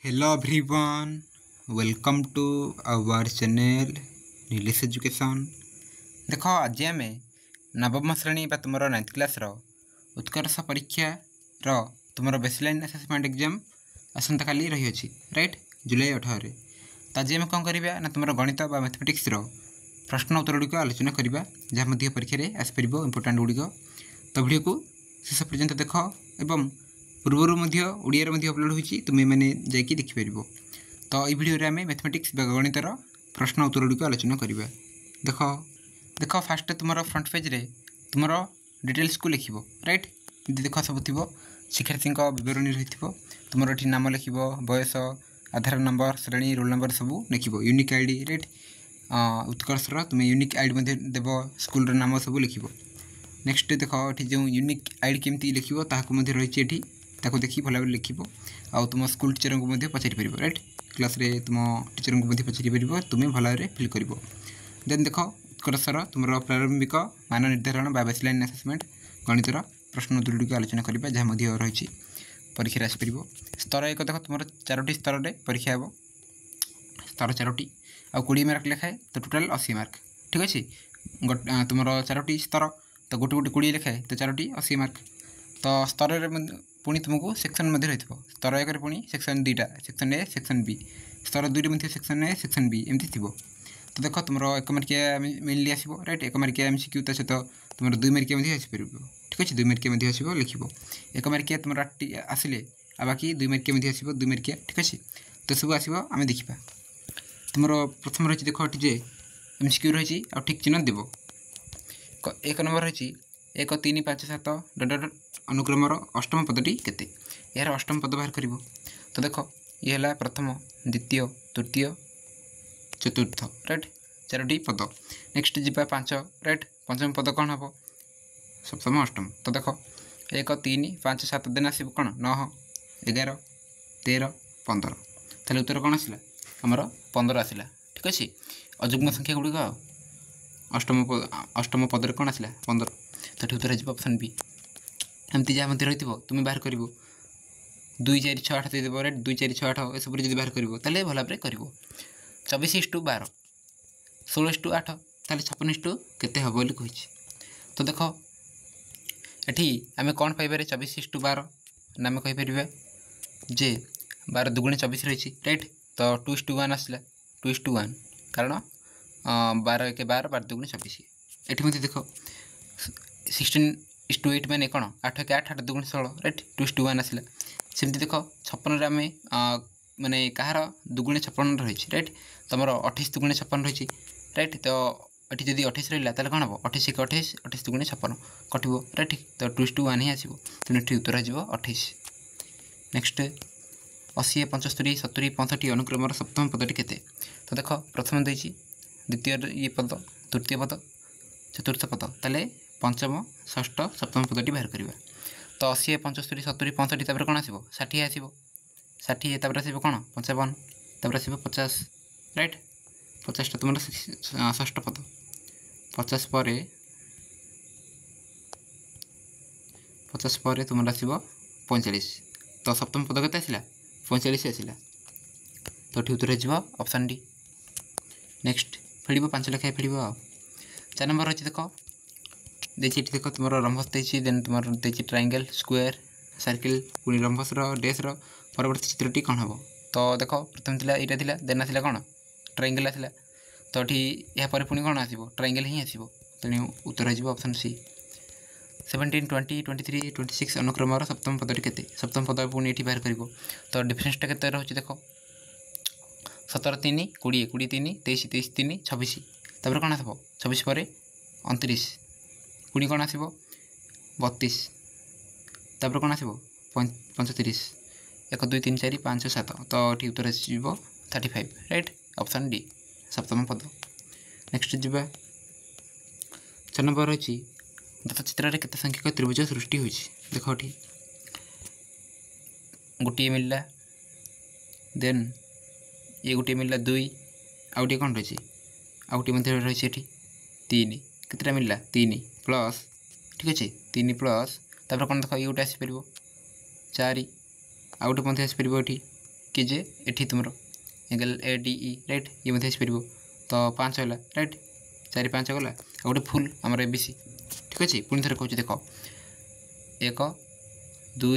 Hello everyone, welcome to our channel Nilesh Education। देख आज आम नवम श्रेणी तुम 9th क्लास उत्कर्ष परीक्षा तुम बेसलाइन आसेसमेंट एग्जाम आसंता काली रही अछि राइट जुलाई 18 तो आज आम कौन करवा ना तुम गणित मैथमेटिक्स प्रश्न उत्तर गुड़िक आलोचना करवा जहाँ परीक्षा आसपर इंपोर्टाट गुड़िक तो वीडियो को शेष पर्यंत देख एवं पूर्वर ओडिया अपलोड होती तुम्हें मैंने जाकि देखिपर तो ये वीडियो आम मैथमेटिक्स गणितर प्रश्न उत्तर गुड़िक आलोचना करवा देख देख फास्ट तुम फ्रंट पेज रे तुम डिटेल्स को लिख राइट देख सब थी शिक्षार्थी बरणी रही तुम ये नाम लिख बयस आधार नंबर श्रेणी रोल नंबर सब लिख यूनिक आईडी राइट उत्कर्षर तुम यूनिक आईडी देव स्कूल नाम सब लिख नेक्स्ट देख ये जो यूनिक आईडी केमती लिख रही ताको देखी भल भाव लिख आ तुम स्कूल टीचर को पचारि पार राइट क्लास रे तुम टीचर को पचारि पार तुम्हें भल भाव फिल कर देन देख उत्कर्षर तुम प्रारंभिक मान निर्धारण बा बेसलाइन आसेसमेंट गणितर प्रश्न उत्तर गुड़िक आलोचना करवा जहाँ रही परीक्षा आसपर स्तर एक देख तुम 4टी स्तर में परीक्षा हे स्तर 4टी आ 20 मार्क लिखाए तो टोटाल 80 मार्क ठीक अच्छे तुम 4टी स्तर तो गोटे गोटे 20 लिखाए तो 4टी 80 मार्क तो स्तर पुणी तुमको सेक्शन रही स्तर एक पुणी सेक्शन 2टा सेक्शन ए सेक्शन बी स्तर 2 रे सेक्शन ए सेक्शन बी एमती थी तो देख तुम 1 मार्किया मेनली आसो राइट 1 मार्किया एमसीक्यू ता सहित तुम 2 मार्किया आसपर ठीक अच्छे 2 मार्किया आसो लिख 1 मार्किया तुम आसिले आ बाकी 2 मार्किया आसो 2 मार्किया ठीक अच्छे तो सब आसो आम देखा तुम प्रथम रही देख जे एमसीक्यू रही आ ठीक चिन्ह देव 1 नंबर रही 1 3 5 7 डट अनुक्रमर अष्टम पदटी केते यार अष्टम पद बाहर कर तो देख ये है प्रथम द्वितीय तृतीय चतुर्थ राइट 4टी पद नेक्स्ट जीवा 5 राइट पंचम पद कौन हम सप्तम अष्टम तो देख 1 3 5 7 दिन आस कौन 9 11 13 15 ताले उत्तर कौन आसला आमर 15 आसला ठीक अच्छे अजुग्म संख्या गुड़िक अष्टम पदर कौन आसला 15 तो उत्तर हो ऑप्शन बी एमती जहाँ रही तुम्हें बाहर कर 2 4 6 8 देव राइट 2 4 6 8 ये सब बाहर कर भल भाव कर 24:12 16:8 ताले 56 केते हम बोली कही तो देख एठी आम कौन पाइबारे 24:12 ना आम कहीपर जे 12 2 24 रही राइट तो 2:1 आसला 2:1 कारण 12 1 12 12 2 24 एठी मत देख 16:8 मैंने कौन 8 1 8 8 2 16 राइट 2:1 आसला सेमती देख 56 आम माने कहार 2 56 रही राइट तुम 28 2 56 रही राइट तो ये जब 28 रहा तो कौन हम 28 1 28 28 2 56 कटो राइट तो 2:1 ही आसो तेणु ये उत्तर हो 28 नेक्स्ट 80 75 70 65 अनुक्रमर सप्तम पदटी केते तो देख प्रथम देती द्वितीय ये पद तृतीय पद चतुर्थ पद ताले पंचम षष्ठ सप्तम पदटी बाहर करवा तो 80 75 70 65 तापर कौन आसो 60 आसो 60 तापर आसो कौन 55 तापर आसो 50 राइट 50टा तुम षष्ठ पद 50 पर तुम आसो 45 तो सप्तम पद के आसला 45 आसला तो ठीक उत्तर हो ऑप्शन डी नेक्स्ट फेड़ 5 लेखाएं फेड़ 4 नंबर रही देख देखिए देख तुम रंभस देन तुम देखिए ट्रायंगल स्क्वायर सर्किल पुणी रंभस डेस परवर्ती चित्रटी कौन हम तो देख प्रथम थी यहाँ देन आसला कौन ट्रायंगल आसला तो ये पुणी कौन आसो ट्रायंगल ही आसो तेणु उत्तर हो ऑप्शन सी 17 20 23 26 अनुक्रमर सप्तम पदटी केते सप्तम पद पुणी ये बाहर कर तो डिफरेन्सटा के रोचे देख 17 3 20 20 3 23 23 3 26 तापर कौन आसो 26 पर 29 पुणी कौन आसो 32 तापर कौन आसो 35 1 2 3 4 5 7 तो ये उत्तर हो 35 राइट ऑप्शन डी सप्तम पद नेक्स्ट जीवा 6 नंबर रही दत्त चित्र केते संख्यक त्रिभुज सृष्टि होती देख गोटे मिलला देन ये गोटे मिलला 2 आउ गोटे कौन रही आउ गोटे रही 3 केतटा मिलला 3 प्लस ठीक अच्छे 3 प्लस तापर कौन देख ये गोटे आसपर 4 आउ गोटे आसपर ये कि जे एठी तुमरो एंगल ADE राइट ये मधे पार तो 5 है राइट 4 5 गला गोटे फुल आम ABC ठीक अच्छे पुणी थे कौच देख 1 2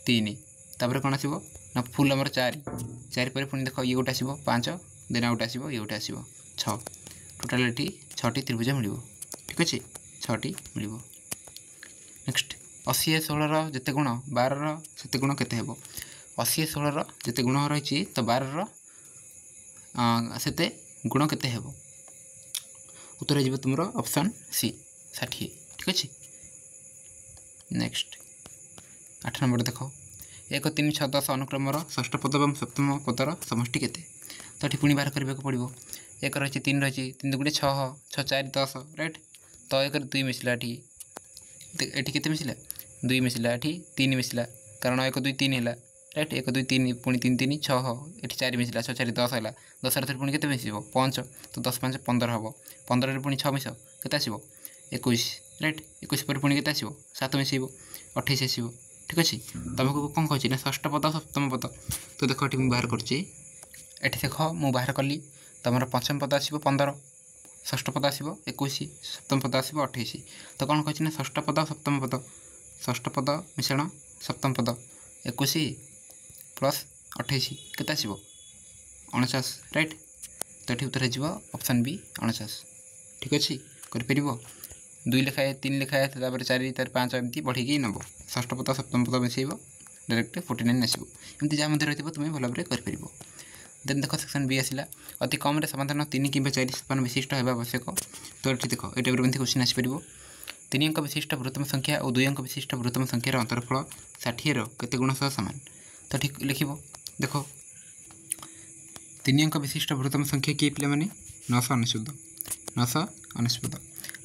3 तापर कौन आसो ना फुल आमर 4 पर पुणी देख ये गोटे आसो 5 देन गोटे आसो ये गोटे आसो 6 टोटाल ये 6टी त्रिभुज मिल ठीक अच्छे 6टी मिल नेक्स्ट 80 16 जिते गुण 12 से गुण केते 80 16 जिते गुण रही तो 12 से गुण केते उत्तर हो तुम ऑप्शन सी 60 ठीक अच्छे नेक्स्ट 8 नंबर देख 1 3 6 10 अनुक्रम षष्ठ पद और सप्तम पदर समष्टि केते तो ये पुणी बाहर करने को पड़ो 1 रही 3 रही 3 गुणे 6 6 4 10 राइट तो 1 2 मिसला ये केते मिसला 2 मिसला ये 3 मिसला कारण 1 2 3 है राइट 1 2 3 पुणी 3 3 6 ये 4 मिसला 6 4 10 है 10 रे पुणी केते मिसिबो 5 तो 10 5 15 हम 15 रे पुणी 6 मिस केते आसीबो 21 राइट 21 पर पुणी केते आसीबो 7 मिसेबो 28 आसीबो ठीक अच्छे तुमको कौन कहूँ ना षष्ठ पद सप्तम पद तो देख ये बाहर करुच्ची देख मु बाहर कली तुम पंचम पद आसो 15 षष्ठ पद आसो 21 सप्तम पद आसो 28 तो कौन कहूँ ना षष्ठ पद सप्तम पद षष्ठ पद मिश्रण सप्तम पद 21 प्लस 28 केते आसो 49 राइट तो ये उत्तर हो ऑप्शन बी 49 ठीक अच्छे कर 2 लिखाए 3 लिखाए 4 5 एमती बढ़ी नब षष्ठ पद सप्तम पद मिसेब डायरेक्ट 49 आसो एमती जहाँ मध्य रही तुम भल भाव कर देन देख सेक्शन बी आसला अति कम समाधान 3 कि 4 सोपान विशिष्ट होगा आवश्यक तो ये देख ये टाइप क्वेश्चन आसपर 3 अंक विशिष्ट बृहत्तम संख्या और 2 अंक विशिष्ट बृहत्तम संख्यार अंतरफल 60 केते गुण सह सामान तो ठीक लिख देख 3 अंक विशिष्ट बृहत्तम संख्या किए पे 999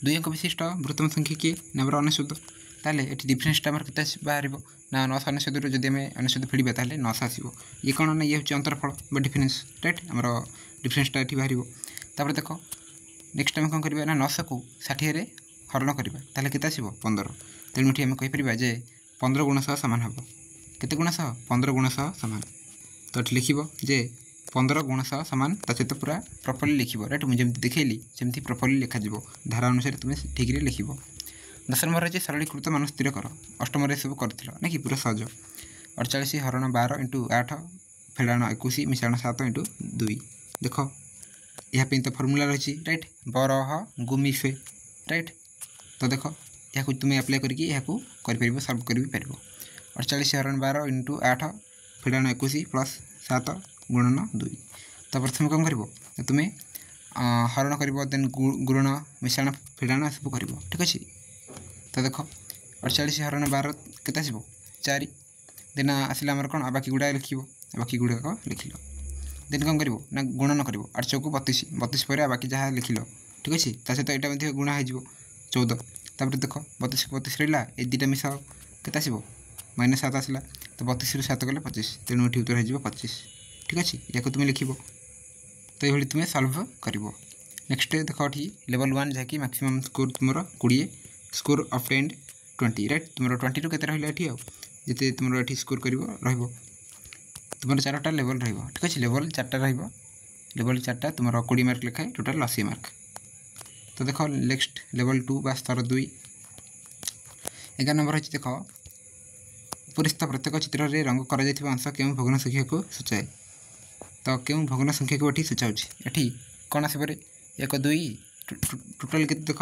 2 अंक विशिष्ट बृहत्तम संख्या किए ना 99 ताले ये डिफरेन्सटा आम के बाहर ना 999 जब आम 99 फेड़ा ताले 900 आसो ये कौन ना ये हूँ अंतरफल डिफरेन्स राइट आम डिफरेन्सटा ये बाहर तापर देख नेक्स्ट आम कौन करवा ना 900 को 60 रे हरण करवा ताले केते आसो 15 तेणु ये आम कहीपर जे 15 गुण सह सामान हम केते गुण सह 15 गुण सह सामान तो ये लिख जे 15 गुण सह सामान ता सहित पूरा प्रॉपर्ली लिख राइट मुझे देखली जमी प्रॉपर्ली लिखा धारा अनुसार तुम ठीक लिख 10 नंबर रही सरलीकृत मान स्थिर कर अष्टम सब कर ना कि पूरा सहज 48 हरण 12 इंटू 8 फेड़ाण 21 मिश्रण 7 इंटू 2 देख यहाँ तो फर्मूला रही राइट बरह गुमिफे राइट तो देख यहाँ तुम अप्लाई करके सल्व कर 48 हरण 12 इंटू 8 फेड़ाण 21 प्लस 7 गुणन 2 तो प्रथम कौन कर तुम्हें हरण कर देन गुणन मिश्रण फेड़ाण सब कर ठीक अच्छे तो देख 48 हरण 12 केते आसो 4 देन आसला आमर कौन बाकी गुड़ा लिख बाकी गुड़ाक लिख देन कौन कर ना गुणन कर 8 चौक 32 32 पर बाकी जहाँ लिख ठीक अच्छे सहित यहाँ गुणा हो 14 तापर देख 32 32 रहा ये दुटा मिसा केते आसो -7 आसला तो 32 रू 7 गले 25 तेणु ये उत्तर हो 25 ठीक अच्छे या तुम लिख तो ये तुम सल्व कर नेक्स्ट देख ये लेवल 1 जहाँकि मैक्सिमम स्कोर तुम 20 स्कोर ऑब्टेन्ड 20 राइट तुम 20 रू के रहा ये जिते तुम ये स्कोर कर तुम 4टा लेवल रही ठीक अच्छे लेवल 4टा लेवल 4टा तुम 20 मार्क लिखाए टोटाल 80 मार्क तो देख नेक्स्ट लेवल 2 बा स्तर 2 11 नंबर अच्छी देख उपरिस्थ प्रत्येक चित्र में रंग कर अंश क्यों भग्न संख्या को सूचाए तो क्यों भग्न संख्या को ये सूचाऊँ ये कौन आसपे 1 2 टोटाल के देख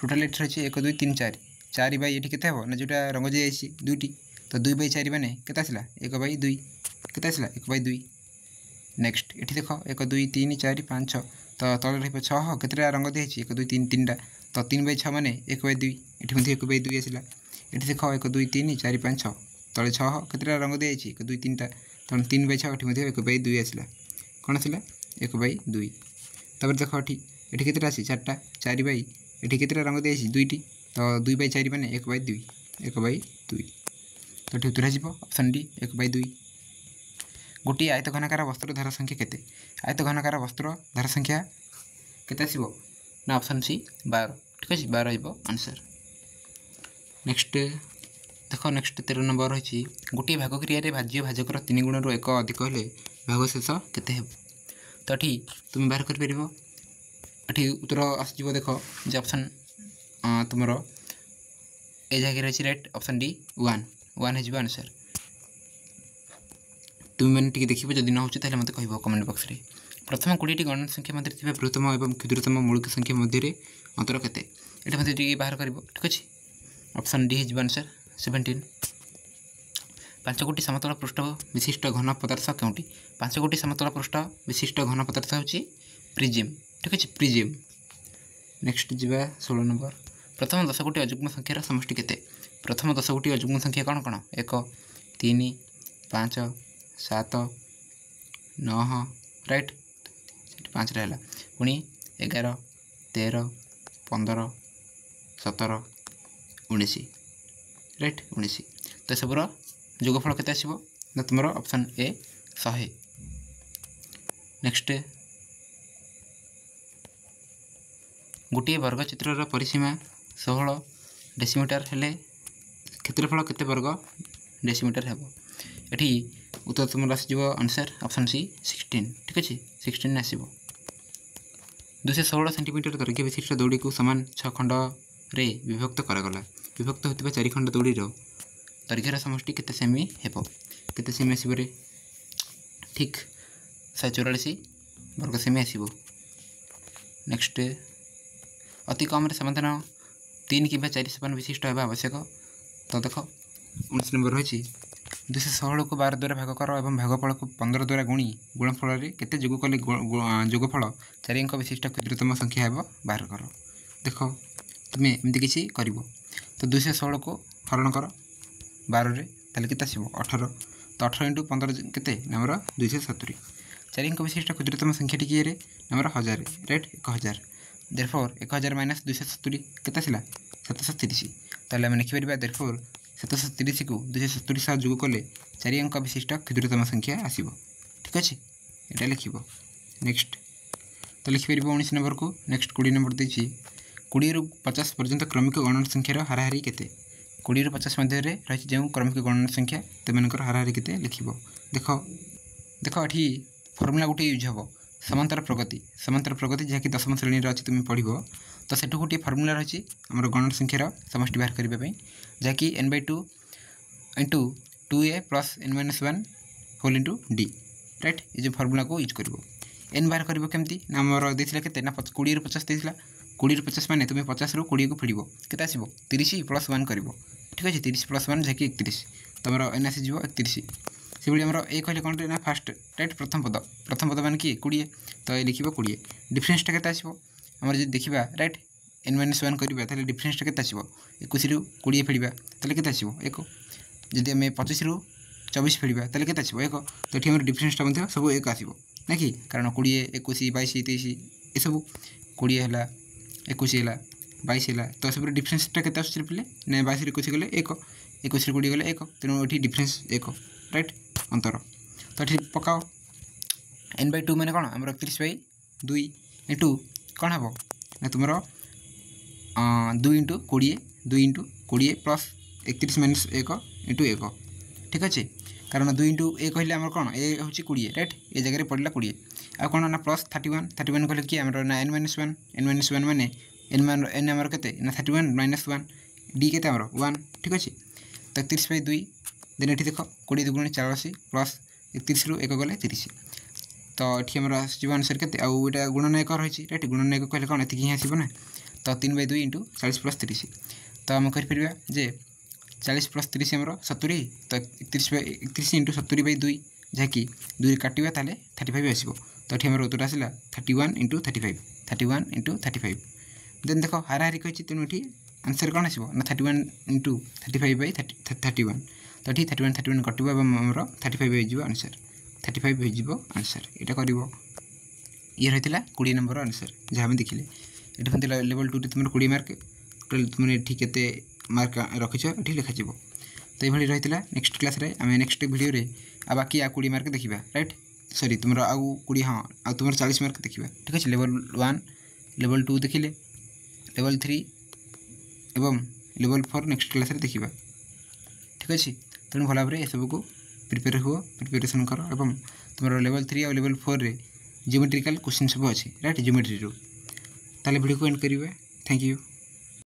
टोटाल ये रही 1 2 3 4 4 बै ये केते ना जोटा रंग जाइए 2टी तो 2 बै 4 मैंने केते आसला 1 बै 2 केते आसला 1 बै 2 नेक्स्ट ये देख 1 2 3 4 5 6 तो तले रही 6 केते रंग दिखाई 1 2 3 3टा तो 3 बै 6 मैंने 1 बै 2 ये 1 बै 2 आसला ये देख 1 2 3 4 5 6 तले 6 केते रंग दिखाई 1 2 3टा तो 3 बै 6 ये 1 बै 2 आसला कौन आसला 1 बै 2 तापर देख ये केते आसी 4टा 4 बै ये केते रंग दिखाई 2टी तो 2 बै 4 मैंने 1 बै 2 1 बै 2 तो ये उत्तर हो ऑप्शन डी 1 बै 2 गोटे आयत घनाकार वस्त्र धारा संख्या केते आयत घनाकार वस्त्र धारा संख्या केते आसीबो ना ऑप्शन सी 12 ठीक है 12 हो आंसर नेक्स्ट देख नेक्स्ट 13 नंबर रही गोटे भाग क्रिय भाज्य भाजकर 3 गुण रु 1 अधिक हेले भागशेष केते हेब। तो ये तुम बाहर कर ये उत्तर आसो देख जे ऑप्शन तुम ए जगह रही राइट ऑप्शन डी 1 हो आंसर। तुम मैंने देखो जदि न हो मत कह कमेंट बॉक्स रे। प्रथम 20टी गणन संख्या मध्य बृहत्तम और क्षुद्रतम मौलिक संख्या मध्य अंतर केते ये मत बाहर कर ठीक अच्छे। ऑप्शन डी हो आंसर 17। 5 गोटी समतल पृष्ठ विशिष्ट घन पदार्थ क्योंटी 5 गोटी समतल पृष्ठ विशिष्ट घन पदार्थ होची प्रिज्म ठीक अच्छे प्रिज्म। नेक्स्ट जीवा 16 नंबर प्रथम 10 गोटी अयुग्म संख्यार समष्टि केते। प्रथम 10 गोटी अयुग्म संख्या कौन कौन 1 3 5 7 9 राइट 5 रहा पुणी 11 13 15 17 19 राइट 19। तो सबूर जोगफल केते आसिबो ना तुमर ऑप्शन ए 100। नेक्स्ट गोटे वर्ग चित्रर परिसीमा 16 डेसीमीटर हेले क्षेत्रफल केते वर्ग डेसीमीटर हेबो। एठी उत्तर तुम आसो आंसर ऑप्शन सी 16 ठीक अच्छे 16 आसो। 216 सेंटीमीटर दैर्घ्य विशिष्ट दौड़ी को समान 6 खंड रे विभक्त करागला। विभक्त होता 4 खंड दौड़ीर दैर्घ्यर समष्टि केते सेमी हेबो केते सेमी आसो रे ठीक 144 वर्ग सेमी आसो। नेक्स्ट अति कम समाधान 3 कि 4 सोपान विशिष्ट होगा आवश्यक। तो देख 19 नंबर रही 216 को 12 द्वारा भाग कर और भागफल को 15 द्वारा गुणी गुणफल केते जोग कले जोगफल 4 अंक विशिष्ट क्षुद्रतम संख्या हेब बाहर कर। देख तुम्हें एमती किसी कर तो 216 को हरण कर 12 रे ताले केते आसीबो 18। तो 18 इंटू 15 केते नंबर 270 4 अंक विशिष्ट क्षुद्रतम संख्या टी रे नंबर 1000 राइट 1000। देयरफॉर 1000 माइनस 270 केते आसिला 730। ताले हम लिखि परिबा देयरफॉर 730 को 270 सह जोग कले 4 अंक विशिष्ट क्षुद्रतम संख्या आसीबो ठीक अच्छे ये लिखिबो। नेक्स्ट तो लिखिपर 19 नंबर को। नेक्स्ट 20 नंबर देछि 20 रु 50 पर्यंत क्रमिक गणन संख्यार हाराहारी केते। 20 रु 50 मध्य रही जो क्रमिक गणन संख्या तेमनकर हाराहारी केते लिखिबो। देख देख ये फर्मुला गोटे यूज हम समांतर प्रगति जहाँकि 10वीं श्रेणी अच्छी तुम पढ़ तो सेठू गोटे फर्मुला रही आम गणन संख्यार समष्टि बाहर करने जहाँकि n/2 into 2a plus n-1 whole into d right ये जो फर्मुला को यूज कर n बाहर कर केमती ना आमर देता के 20 रु 50 देता 20 रु 50 मैंने तुम्हें 50 रु 20 को फिड़ के आसो 30 प्लस 1 कर ठीक अच्छे 30 प्लस 1 जहाँकि 31 तुम एन आसीज 31। से भाई आमर ए कहले कौन ना फास्ट राइट प्रथम पद मान कि 20 तो ये लिख 20 डिफरेन्सटा के आसो आमर जो देखा राइट n-1 करवा डिफरेन्सटा के आसो 21 रु 20 फिड़ा ताले के आसो 1 जदि आम 25 रु 24 फिड़ा ताले के आसो 1 तो ये डिफरेन्सटा सब 1 आसो ना कि कारण 20 21 22 23 ये सब 20 है 21 है 22 है तो सब डिफरेन्सटा के आस पे ना 22 रु 21 गले 1 21 रु 20 गले 1 तेणु ये डिफरेन्स 1 राइट अंतर। तो ये पकाओ n/2 मैंने कौन आम 31/2 इंटू कौन हम ना तुम 2 इंटू 20 प्लस 31 माइनस 1 इंटू 1 ठीक अच्छे कारण 2 इंटू ए कहले आम कौन ए हूँ 20 राइट ये जगह पड़ा 20 आ कौन ना प्लस 31 कहले कि आम ना n-1 माने n आमर के ना 31 माइनस 1 डी के 1 ठीक अच्छे। तो 31/2 देन ये देख 20 2 गुणे 84 प्लस 31 रु 1 गले 30 तो ये आम आंसर के आउटा गुणन 1 रही राइट गुणन 1 कहले कौन ये आसो ना तो 3/2 इंटू 40 प्लस 30 तो आम कर जे 40 प्लस 30 आमर 70 तो 31 इंटू 70/2 जहाँकि 2 काटा ताले 35 आसो तो ये आम उत्तर आसला 31 इंटू 35 देन देख हाराहारी कही तेणु ये आंसर कौन आसो ना 31 इंटू 35/31 तो ये 31 कटो आमर 35 हो आंसर 35 हो आंसर यहाँ कर ये रही 20 नंबर आंसर जहाँ आम देखिले ये लेवल 2 तुम 20 मार्क टोटाल तुमने ये मार्क रखीच ये लिखा तो ये रही नेक्स्ट क्लास रे आम नेक्स्ट वीडियो रे आ बाकी 20 मार्क देखा राइट सॉरी तुम आउ 20 हाँ आ तुम 40 मार्क देखा ठीक अच्छे लेवल 1 लेवल 2 देखिले लेवल 3 एवं लेवल 4 नेक्स्ट क्लास रे देखा। ठीक अच्छे तेणु भल भाव एसबू को प्रिपेयर हुआ प्रिपेरेसन कर और तुम लेवल 3 और लेवल 4 रे जियोमेट्रिकल क्वेश्चन सब अच्छे राइट जियोमेट्री ताले वीडियो को एंड करेंगे थैंक यू।